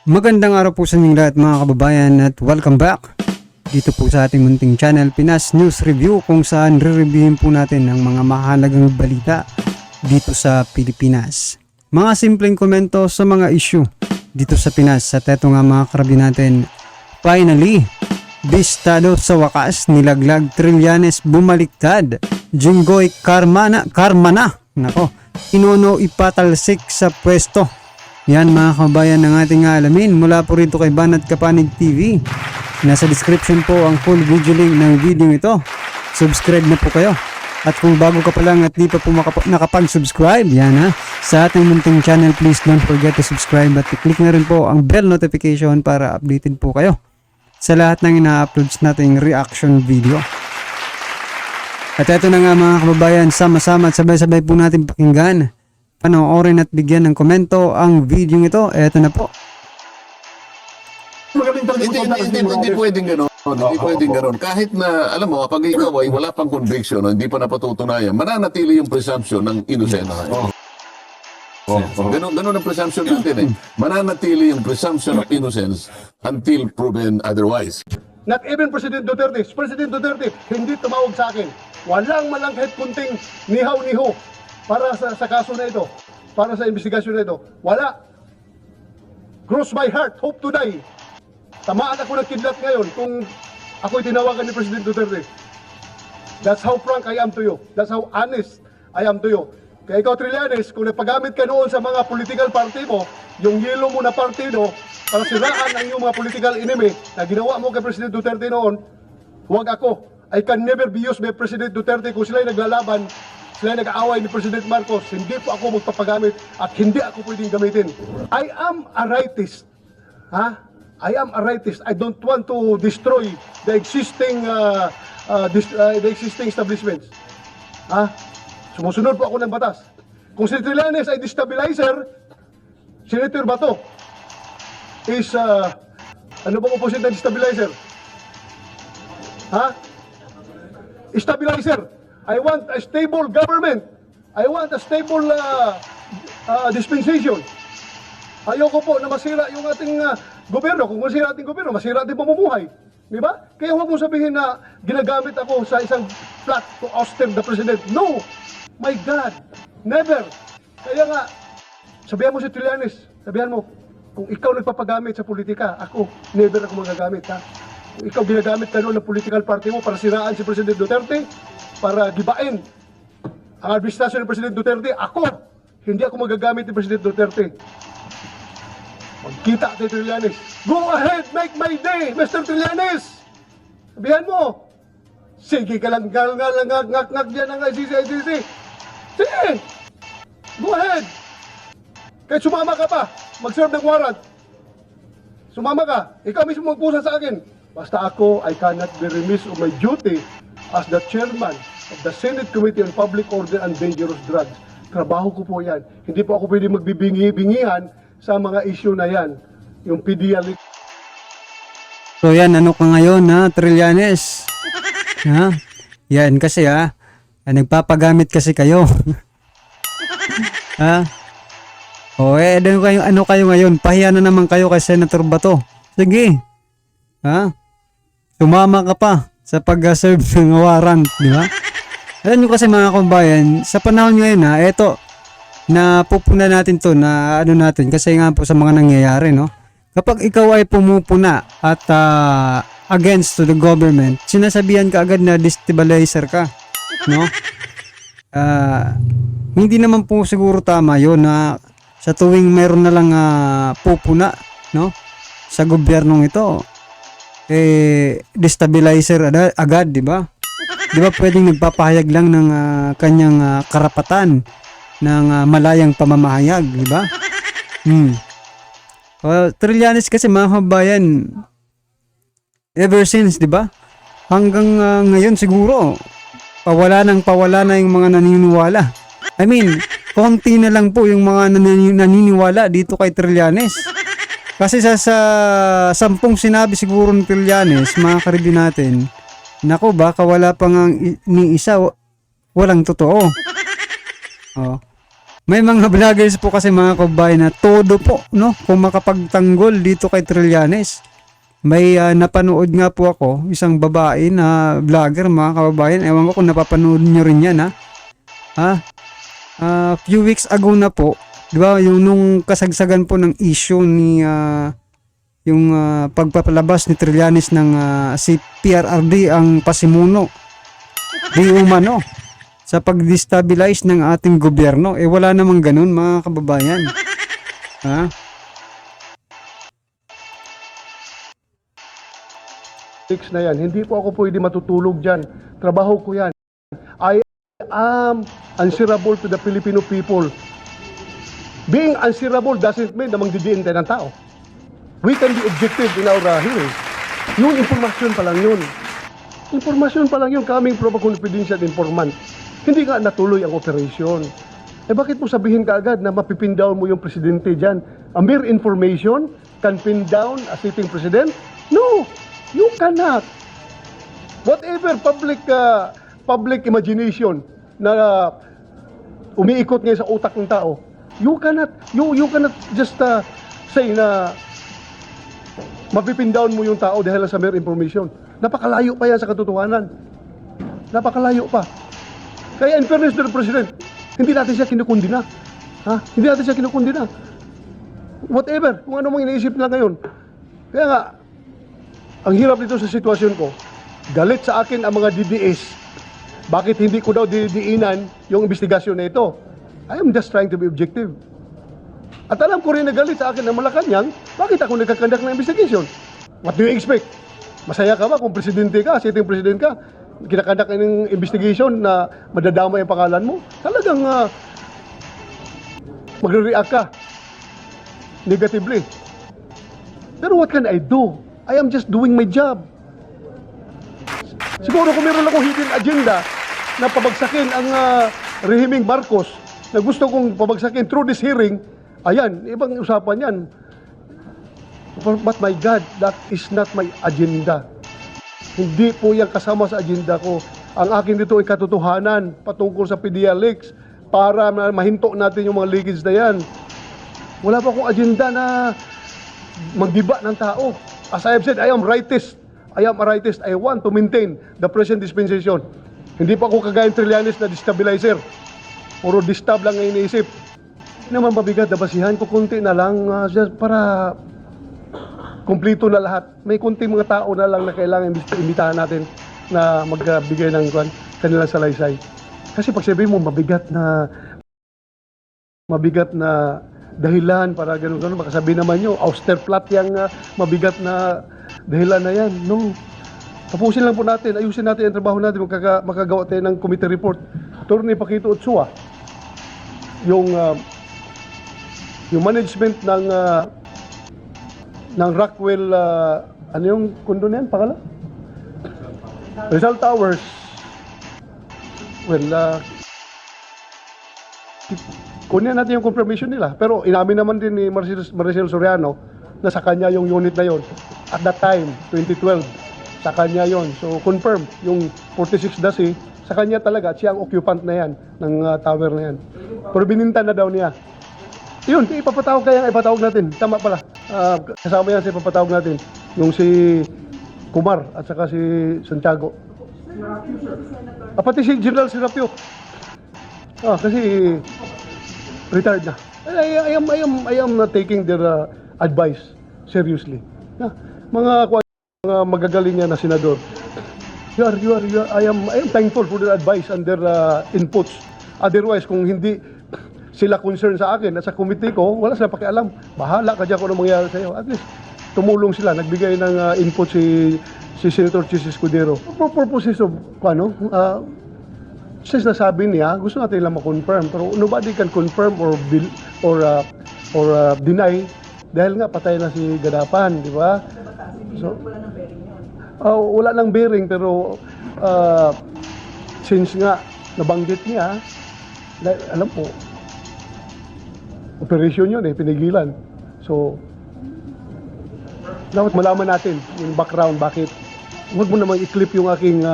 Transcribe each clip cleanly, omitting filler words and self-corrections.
Magandang araw po sa inyong lahat mga kababayan at welcome back dito po sa ating munting channel Pinas News Review, kung saan re-reviewin po natin ang mga mahalagang balita dito sa Pilipinas. Mga simpleng komento sa mga issue dito sa Pinas. At eto nga mga karabi natin, finally, bistado sa wakas, nilaglag Trillanes bumaliktad, Jinggoy karma na, nako, Inono ipatalsik sa pwesto. Yan mga kabayan ng ating alamin mula po rito kay Banat Kapanig TV. Nasa description po ang full video link ng video ito. Subscribe na po kayo. At kung bago ka pa lang at di pa po nakapag-subscribe, yan ha, sa ating munting channel, please don't forget to subscribe at i-click na rin po ang bell notification para updated po kayo sa lahat ng ina-uploads nating reaction video. At eto na nga mga kababayan, sama-sama at sabay-sabay po natin pakinggan, panoorin at bigyan ng komento ang video ito. Eto na po. Hindi pwedeng gano'n. Hindi pwedeng gano'n. Kahit na, alam mo, pag ikaw ay wala pang conviction, hindi pa napatutunayan, mananatili yung presumption ng innocence. Ganun ang presumption natin eh. Mananatili yung presumption of innocence until proven otherwise. Not even President Duterte. President Duterte, hindi tumawag sa akin. Walang kahit kunting nihaw-niho para sa kaso na ito, para sa investigasyon na ito. Wala. Cross my heart, hope to die. Tamaan ako ng kidlat ngayon kung ako'y tinawagan ni President Duterte. That's how frank I am to you. That's how honest I am to you. Kaya ikaw, Trillanes, kung napagamit ka noon sa mga political party mo, yung yelo mo na partido, para siraan ang iyong mga political enemy na ginawa mo kay President Duterte noon, huwag ako. I can never be used by President Duterte kung sila'y naglalaban, sila'y nag-aaway ni President Marcos. Hindi po ako magpapagamit at hindi ako pwedeng gamitin. I am a rightist. Ha? I am a rightist. I don't want to destroy the existing establishments. Ha? Sumusunod po ako ng batas. Kung si Trillanes ay destabilizer, Senator Bato is, ano bang opposite ng destabilizer? Ha? Stabilizer. I want a stable government. I want a stable dispensation. Ayoko po na masira yung ating gobyerno. Kung masira ating gobyerno, masira ating pamumuhay. Di ba? Kaya huwag mong sabihin na ginagamit ako sa isang plot to ousted the president. No! My God! Never! Kaya nga, sabihan mo si Trillanes, sabihan mo, kung ikaw nagpapagamit sa politika, ako, never ako magagamit, ha? Kung ikaw ginagamit ka noon ng political party mo para siraan si President Duterte, para gibain ang administrasyon ni President Duterte, ako, hindi ako magagamit ni President Duterte. Magkita kay Trillanes. Go ahead, make my day, Mr. Trillanes! Sabihan mo, sige ka lang, ngak dyan ang ICC. Sige! Go ahead! Kahit sumama ka pa, mag-serve ng warrant. Sumama ka, ikaw mismo magpusa sa akin. Basta ako, I cannot be remiss of my duty as the chairman of the Senate Committee on Public Order and Dangerous Drugs. Trabaho ko po yan. Hindi po ako pwede magbibingi-bingihan sa mga issue na yan. Yung PDL. So yan, ano ka ngayon na Trillanes? Ha? Yan kasi nagpapagamit kasi kayo. Ha? O ano kayo ngayon? Pahiya na naman kayo kay Senator Bato. Sige. Ha? Sumama ka pa sa pag-serve ng warrant, di ba? Alam nyo kasi mga kabayan, sa panahon ngayon eto, na pupuna natin to, na ano natin, kasi nga po sa mga nangyayari, no? Kapag ikaw ay pumupuna at against to the government, sinasabihan ka agad na destabilizer ka, no? Hindi naman po siguro tama yon na sa tuwing meron na lang pupuna, no, sa gobyernong ito, destabilizer agad, di ba? Di ba pwedeng nagpapahayag lang ng kanyang karapatan ng malayang pamamahayag, di ba? Trillanes kasi mga kabayan, ever since, di ba? Hanggang ngayon siguro, pawala na yung mga naniniwala. I mean, konti na lang po yung mga naniniwala dito kay Trillanes. Kasi sa 10 sinabi siguro ng Trillanes, mga karibi natin, nako baka wala pang ni isa walang totoo. May mga vloggers po kasi mga kababayan na todo po, no? Kung makapagtanggol dito kay Trillanes. May napanood nga po ako, isang babae na vlogger mga kababayan. Ewan ko kung napapanood nyo rin yan, ha? Few weeks ago na po, di ba, yung nung kasagsagan po ng issue ni yung pagpapalabas ni Trillanes ng si PRRD ang pasimuno di umano sa pag-destabilize ng ating gobyerno. Wala namang ganun mga kababayan. Ha? Fix na yan. Hindi po ako pwede matutulog dyan. Trabaho ko yan. I am answerable to the Filipino people. Being answerable doesn't mean na mangdidiin tayo ng tao. We can be objective in our hearings. Yung informasyon pa lang yun. Informasyon pa lang yun coming from a confidential informant. Hindi nga natuloy ang operation. Bakit mo sabihin kaagad na mapipin down mo yung presidente dyan? A mere information can pin down a sitting president? No! You cannot. Whatever public imagination na umiikot ngayon sa utak ng tao, you cannot just say na mapipin down mo yung tao dahil sa mere information. Napakalayo pa yan sa katotohanan. Napakalayo pa. Kaya in fairness to the President, hindi natin siya kinukundina. Hindi natin siya kinukundina. Whatever, kung ano mong iniisip na ngayon. Kaya nga, ang hirap dito sa sitwasyon ko, galit sa akin ang mga DDS. Bakit hindi ko daw didiinan yung investigasyon na ito? I am just trying to be objective. At alam ko rin na galit sa akin ng Malacanang, bakit ako nagkakandak ng investigation? What do you expect? Masaya ka ba kung presidente ka, sitting president ka, kinakandak ng investigation na madadama yung pangalan mo? Talagang magre-react ka negatively. Pero what can I do? I am just doing my job. Siguro kung meron akong hidden agenda na pabagsakin ang rehimeng Marcos, na gusto kong pabagsakin through this hearing, ayan, ibang usapan yan. But my God, that is not my agenda. Hindi po yan kasama sa agenda ko. Ang akin dito ay katotohanan patungkol sa PDEA leaks para mahinto natin yung mga leakage na yan. Wala pa akong agenda na magdiba ng tao. As I have said, I am rightist. I am a rightist. I want to maintain the present dispensation. Hindi pa ako kagaya ng Trillanes na destabilizer. Puro distab lang ang iniisip. Hindi naman mabigat na basihan ko, kunti na lang just para kumplito na lahat. May kunting mga tao na lang na kailangan imbitahan natin na magbigay ng kanilang salaysay. Kasi pag sabihin mo mabigat na dahilan para ganun-ganun, baka sabihin naman nyo, Austerplat yung mabigat na dahilan na yan. No. Tapusin lang po natin, ayusin natin ang trabaho natin, makagawa tayo ng committee report. Attorney Paquito Ochoa, yung management ng Rockwell, ano yung kondo na yan, pangalan? Rizal Towers. Well, kunin natin yung confirmation nila. Pero inamin naman din ni Maricel Soriano na sa kanya yung unit na yon. At that time, 2012, sa kanya yon. So, confirm, yung 46 Dasi, sa kanya talaga, at siya ang occupant na yan, ng tower na yan. Pero bininta na daw niya. Yun, ipapatawag kaya, ipatawag natin. Tama pala. Kasama yan sa ipapatawag natin. Yung si Kumar at saka si Santiago. Pati si General Serapio. Kasi retired na. I am not taking their advice seriously. Mga magagaling yan na senador. I am thankful for their advice and their inputs. Otherwise, kung hindi sila concerned sa akin at sa committee ko, wala sila pakialam. Bahala ka dyan kung ano mangyayari sa iyo. At least, tumulong sila. Nagbigay ng input si Senator Chis Escudero. For purposes of, since nasabi niya, gusto natin lang ma-confirm. Pero nobody can confirm or deny dahil nga patay na si Gadapan, di ba? So, wala nang bearing pero since nga nabanggit niya, alam po, operasyon yun pinigilan. So, dapat malaman natin yung background, bakit. Huwag mo naman i-clip yung aking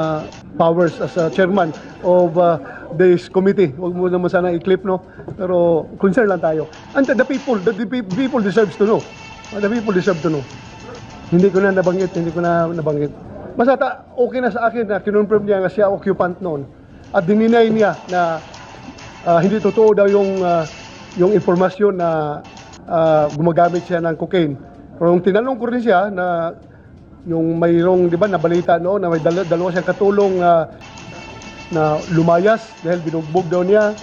powers as a chairman of this committee. Huwag mo naman sana i-clip, no? Pero concern lang tayo. And the people deserves to know. The people deserve to know. Hindi ko na nabanggit. Basta okay na sa akin na kinonfirm niya nga siya occupant noon. At dininay niya na hindi totoo daw yung informasyon na gumagamit siya ng cocaine. Pero yung tinanong ko rin siya na yung mayroong, di ba, nabalita noon na may dalawa siyang katulong na lumayas dahil binugbog daw niya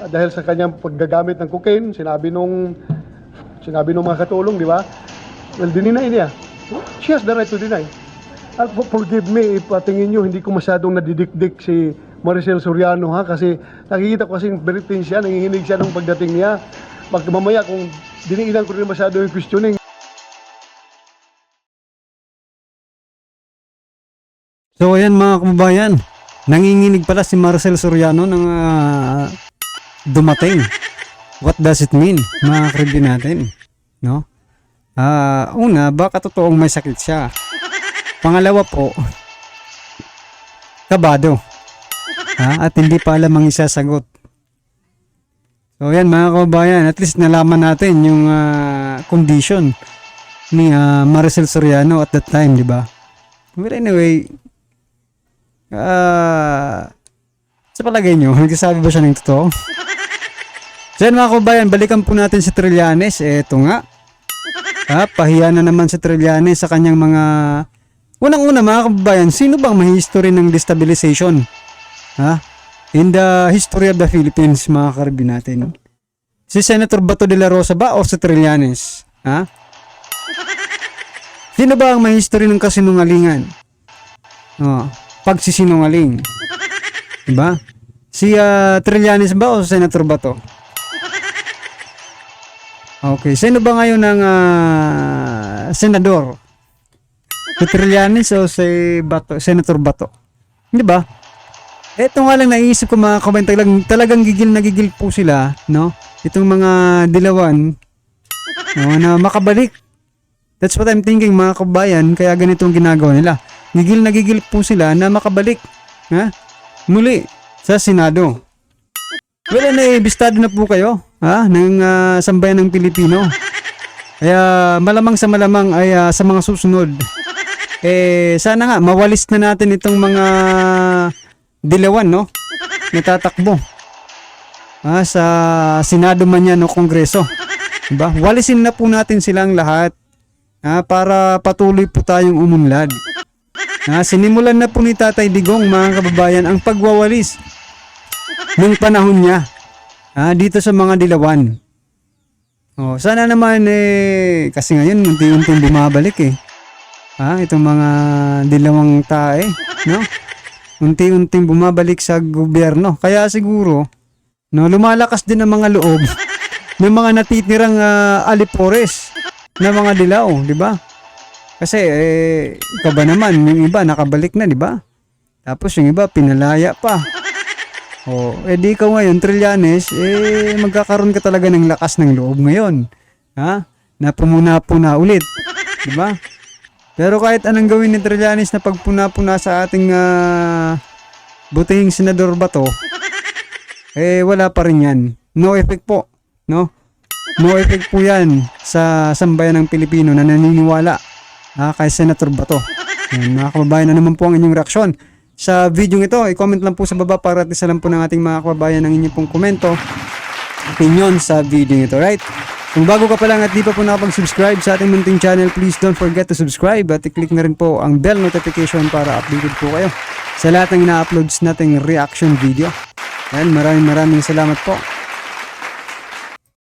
dahil sa kanyang paggagamit ng cocaine, sinabi nung mga katulong, di ba? Well, dininay niya. She has the right to deny. Forgive me if tingin nyo hindi ko masyadong nadidikdik si Maricel Soriano, ha, kasi nakikita ko kasing beritin siya, nanginginig siya nung pagdating niya. Mamaya kung diniilan ko rin masyado yung questioning. So ayan mga kababayan, nanginginig pala si Maricel Soriano ng dumating. What does it mean, mga karibin natin? No? Una, baka totoong may sakit siya. Pangalawa po, kabado. At hindi pa alam ang isasagot. So yan mga kababayan, at least nalaman natin yung condition ni Maricel Soriano at that time, di ba? Well anyway, sa palagay nyo, nagsasabi ba siya ng totoo? So yan mga kababayan, balikan po natin si Trillanes. Eto nga, pahiya na naman si Trillanes sa kanyang mga... Unang-una mga kababayan, sino bang may history ng destabilization? In the history of the Philippines, mga karibin natin. Si Senator Bato de la Rosa ba o si Trillanes? Sino ba ang may history ng kasinungalingan? Pagsisinungaling. Diba? Si Trillanes ba o si Senator Bato? Okay, sino ba ngayon ang senador? Si Trillanes o si Bato, Senator Bato? Di ba? Ito nga lang naisip ko mga kabayan, talagang gigil na gigil po sila, no? Itong mga dilawan, no, na makabalik. That's what I'm thinking mga kabayan, kaya ganitong ginagawa nila. Gigil na gigil po sila na makabalik, muli sa Senado. Well, naibistado na po kayo, ng sambayan ng Pilipino. Kaya malamang sa malamang ay sa mga susunod, sana nga mawalis na natin itong mga dilawan, no? Natatakbo sa Senado man yan o Kongreso. Diba? Walisin na po natin silang lahat para patuloy po tayong umunlad. Sinimulan na po ni Tatay Digong, mga kababayan, ang pagwawalis ng panahon niya dito sa mga dilawan. Sana naman kasi ngayon unti-unting bumabalik itong mga dilawang tae, no? Unti-unting bumabalik sa gobyerno. Kaya siguro, no, lumalakas din ang mga loob ng mga natitirang alipores na mga dilaw, di ba? Kasi ikaw ba naman, yung iba nakabalik na, di ba? Tapos yung iba pinalaya pa. Di ikaw ngayon, Trillanes, magkakaroon ka talaga ng lakas ng loob ngayon. Na pumuna-puna ulit, di ba? Pero kahit anong gawin ni Trillanes na pagpuna-puna sa ating butihing Senador Bato, wala pa rin yan. No effect po, no? No effect po yan sa sambayan ng Pilipino na naniniwala kay Senator Bato. Yan, mga kababayan, na naman po ang inyong reaksyon sa video ito. I-comment lang po sa baba para at isa lang po ng ating mga kababayan ang inyong pong komento, opinion sa video ito, right? Kung bago ka pa lang at di pa po nakapag-subscribe sa ating munting channel, please don't forget to subscribe at i-click na rin po ang bell notification para updated po kayo sa lahat ng ina-uploads nating reaction video. Yan, maraming salamat po.